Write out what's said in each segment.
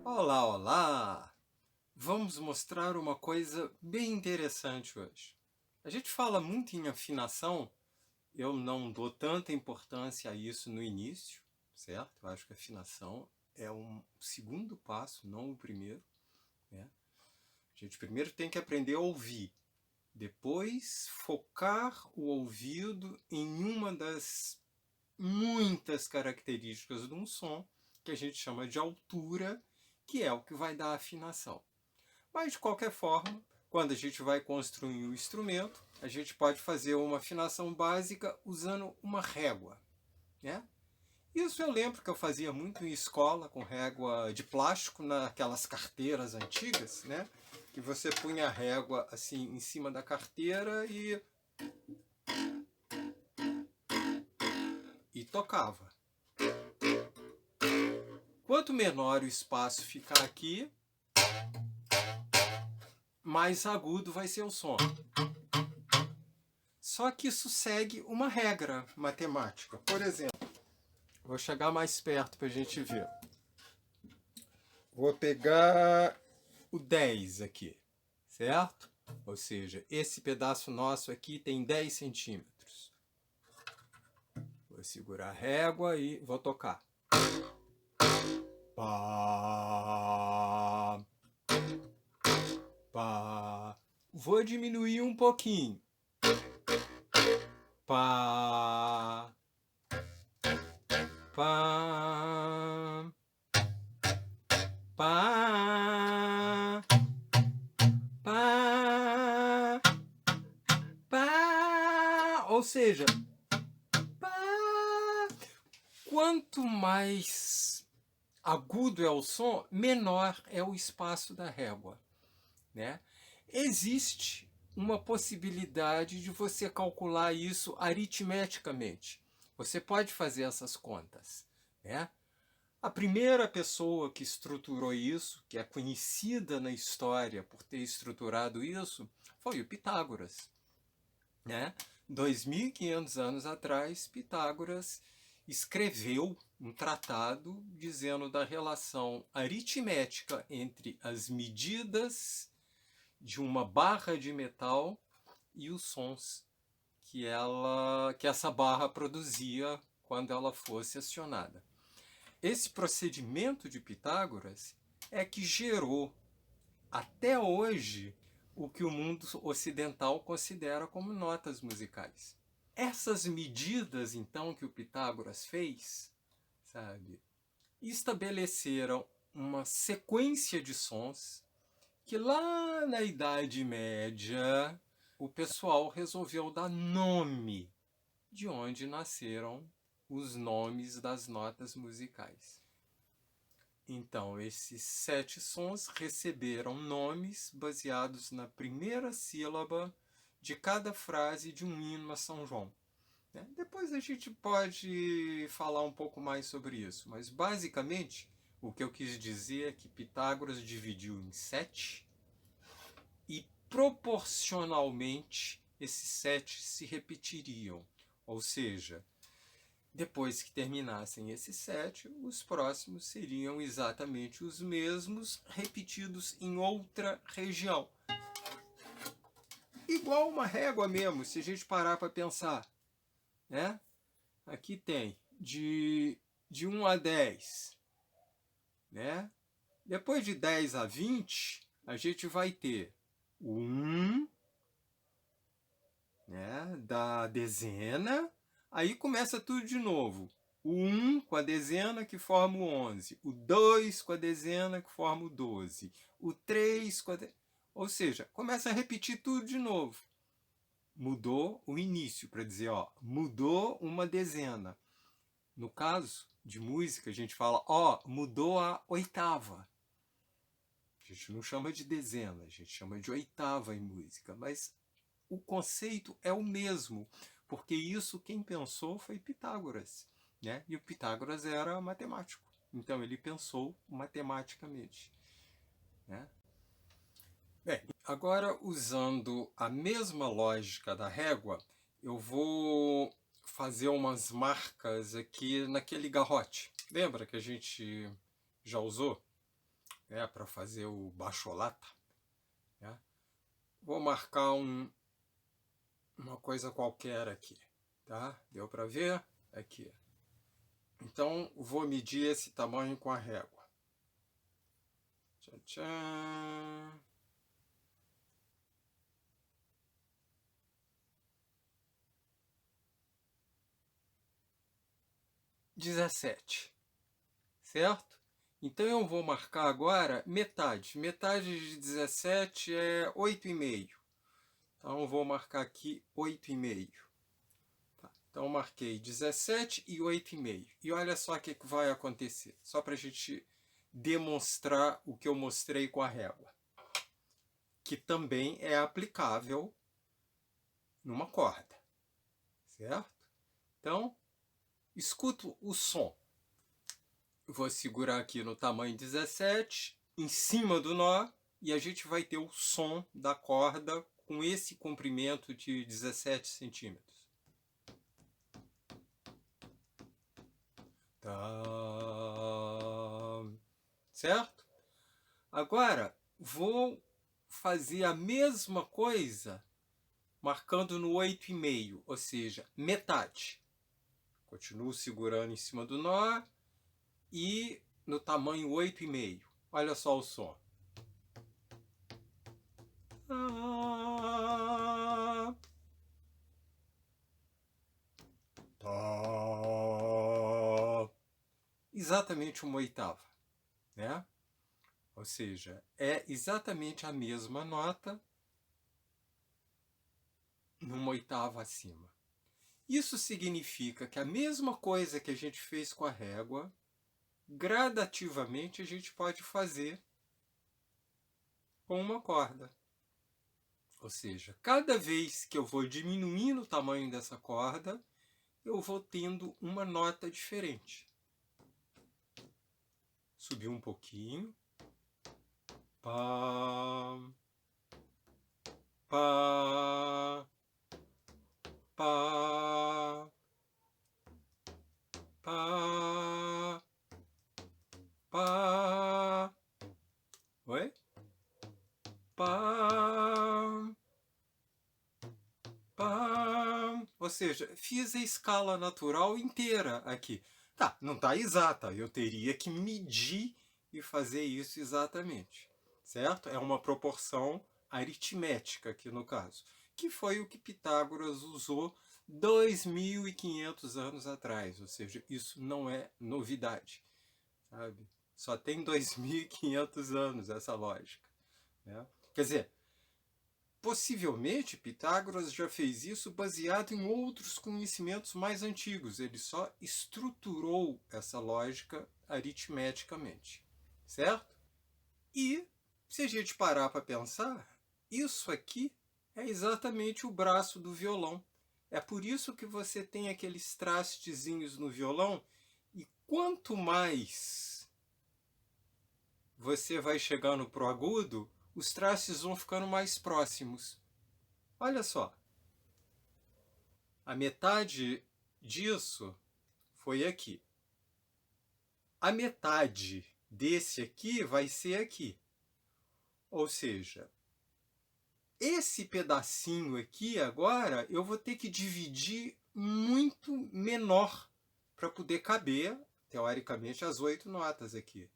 Olá, olá! Vamos mostrar uma coisa bem interessante hoje. A gente fala muito em afinação, eu não dou tanta importância a isso no início, certo? Eu acho que a afinação é um segundo passo, não o primeiro, né? A gente primeiro tem que aprender a ouvir, depois focar o ouvido em uma das muitas características de um som, que a gente chama de altura, que é o que vai dar a afinação. Mas, de qualquer forma, quando a gente vai construir um instrumento, a gente pode fazer uma afinação básica usando uma régua, né? Isso eu lembro que eu fazia muito em escola, com régua de plástico, naquelas carteiras antigas, né? Que você punha a régua assim em cima da carteira e tocava. Quanto menor o espaço ficar aqui, mais agudo vai ser o som. Só que isso segue uma regra matemática. Por exemplo, vou chegar mais perto para a gente ver. Vou pegar o 10 aqui, certo? Ou seja, esse pedaço nosso aqui tem 10 centímetros. Vou segurar a régua e vou tocar. Pá, pá. Vou diminuir um pouquinho. Pá, pá, pá, pá, pá. Ou seja, pá. Quanto mais agudo é o som, menor é o espaço da régua, né? Existe uma possibilidade de você calcular isso aritmeticamente. Você pode fazer essas contas, né? A primeira pessoa que estruturou isso, que é conhecida na história por ter estruturado isso, foi o Pitágoras, né? 2.500 anos atrás, Pitágoras escreveu um tratado dizendo da relação aritmética entre as medidas de uma barra de metal e os sons que essa barra produzia quando ela fosse acionada. Esse procedimento de Pitágoras é que gerou até hoje o que o mundo ocidental considera como notas musicais. Essas medidas, então, que o Pitágoras fez, sabe, estabeleceram uma sequência de sons que lá na Idade Média o pessoal resolveu dar nome, de onde nasceram os nomes das notas musicais. Então, esses 7 sons receberam nomes baseados na primeira sílaba de cada frase de um hino a São João. Depois a gente pode falar um pouco mais sobre isso, mas basicamente o que eu quis dizer é que Pitágoras dividiu em 7 e proporcionalmente esses 7 se repetiriam, ou seja, depois que terminassem esses 7, os próximos seriam exatamente os mesmos, repetidos em outra região. Igual uma régua mesmo, se a gente parar para pensar, né? Aqui tem de 1 a 10, né? Depois de 10 a 20, a gente vai ter o 1, né, da dezena, aí começa tudo de novo. O 1 com a dezena que forma o 11, o 2 com a dezena que forma o 12, o 3 com a ou seja, começa a repetir tudo de novo. Mudou o início, para dizer, ó, mudou uma dezena. No caso de música, a gente fala, ó, mudou a oitava. A gente não chama de dezena, a gente chama de oitava em música, mas o conceito é o mesmo, porque isso quem pensou foi Pitágoras, né? E o Pitágoras era matemático, então ele pensou matematicamente, né? Bem, agora usando a mesma lógica da régua, eu vou fazer umas marcas aqui naquele garrote. Lembra que a gente já usou, né, para fazer o bacholata? Né? Vou marcar uma coisa qualquer aqui, tá? Deu para ver? Aqui. Então, vou medir esse tamanho com a régua. Tchan, tchan. (17), certo? Então eu vou marcar agora metade. Metade de 17 é 8,5. Então eu vou marcar aqui 8,5. Tá. Então eu marquei 17 e 8,5. E olha só o que vai acontecer. Só para a gente demonstrar o que eu mostrei com a régua. Que também é aplicável numa corda. Certo? Então, escuto o som. Vou segurar aqui no tamanho 17, em cima do nó, e a gente vai ter o som da corda com esse comprimento de 17 centímetros. Tá. Certo? Agora, vou fazer a mesma coisa marcando no 8,5, ou seja, metade. Continuo segurando em cima do nó e no tamanho 8,5. Olha só o som. Exatamente uma oitava, né? Ou seja, é exatamente a mesma nota numa oitava acima. Isso significa que a mesma coisa que a gente fez com a régua, gradativamente a gente pode fazer com uma corda. Ou seja, cada vez que eu vou diminuindo o tamanho dessa corda, eu vou tendo uma nota diferente. Subir um pouquinho. Pá, pá, pá, pá, pá. Oi? Pá, pá. Ou seja, fiz a escala natural inteira aqui. Tá, não está exata, eu teria que medir e fazer isso exatamente, certo? É uma proporção aritmética aqui no caso, que foi o que Pitágoras usou 2.500 anos atrás, ou seja, isso não é novidade, sabe? Só tem 2.500 anos essa lógica, né? Quer dizer, possivelmente Pitágoras já fez isso baseado em outros conhecimentos mais antigos. Ele só estruturou essa lógica aritmeticamente, certo? E se a gente parar para pensar, isso aqui é exatamente o braço do violão. É por isso que você tem aqueles trastezinhos no violão, e quanto mais você vai chegando pro agudo, os trastes vão ficando mais próximos. Olha só, a metade disso foi aqui. A metade desse aqui vai ser aqui. Ou seja, esse pedacinho aqui agora eu vou ter que dividir muito menor para poder caber, teoricamente, as 8 notas aqui.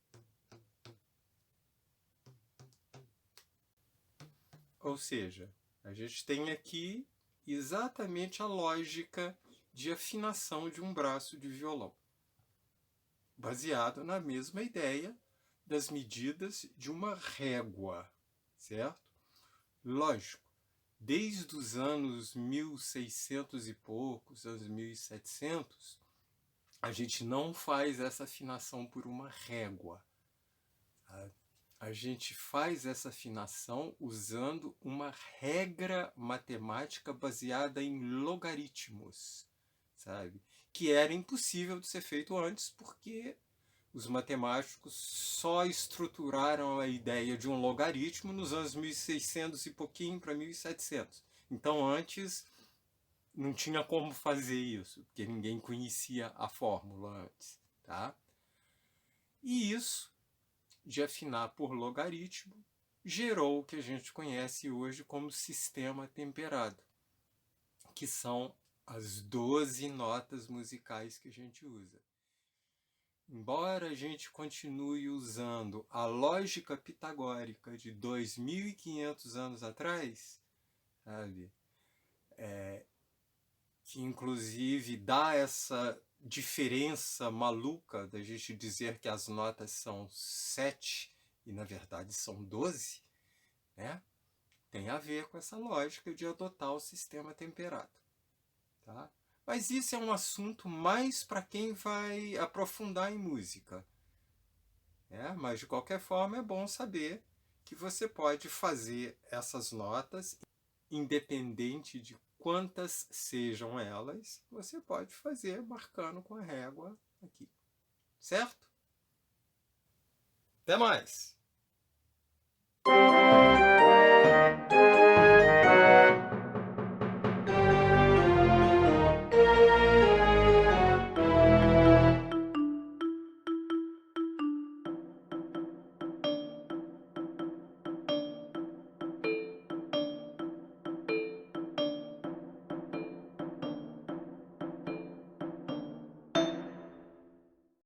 Ou seja, a gente tem aqui exatamente a lógica de afinação de um braço de violão, baseado na mesma ideia das medidas de uma régua, certo? Lógico, desde os anos 1600 e poucos, anos 1700, a gente não faz essa afinação por uma régua. A gente faz essa afinação usando uma regra matemática baseada em logaritmos, sabe? Que era impossível de ser feito antes, porque os matemáticos só estruturaram a ideia de um logaritmo nos anos 1600 e pouquinho para 1700. Então, antes, não tinha como fazer isso, porque ninguém conhecia a fórmula antes, tá? E isso, de afinar por logaritmo, gerou o que a gente conhece hoje como sistema temperado, que são as 12 notas musicais que a gente usa. Embora a gente continue usando a lógica pitagórica de 2.500 anos atrás, sabe? Que inclusive dá essa diferença maluca da gente dizer que as notas são 7 e na verdade são 12, né? Tem a ver com essa lógica de adotar o sistema temperado, tá? Mas isso é um assunto mais para quem vai aprofundar em música, né? Mas de qualquer forma é bom saber que você pode fazer essas notas, independente de quantas sejam elas, você pode fazer marcando com a régua aqui, certo? Até mais!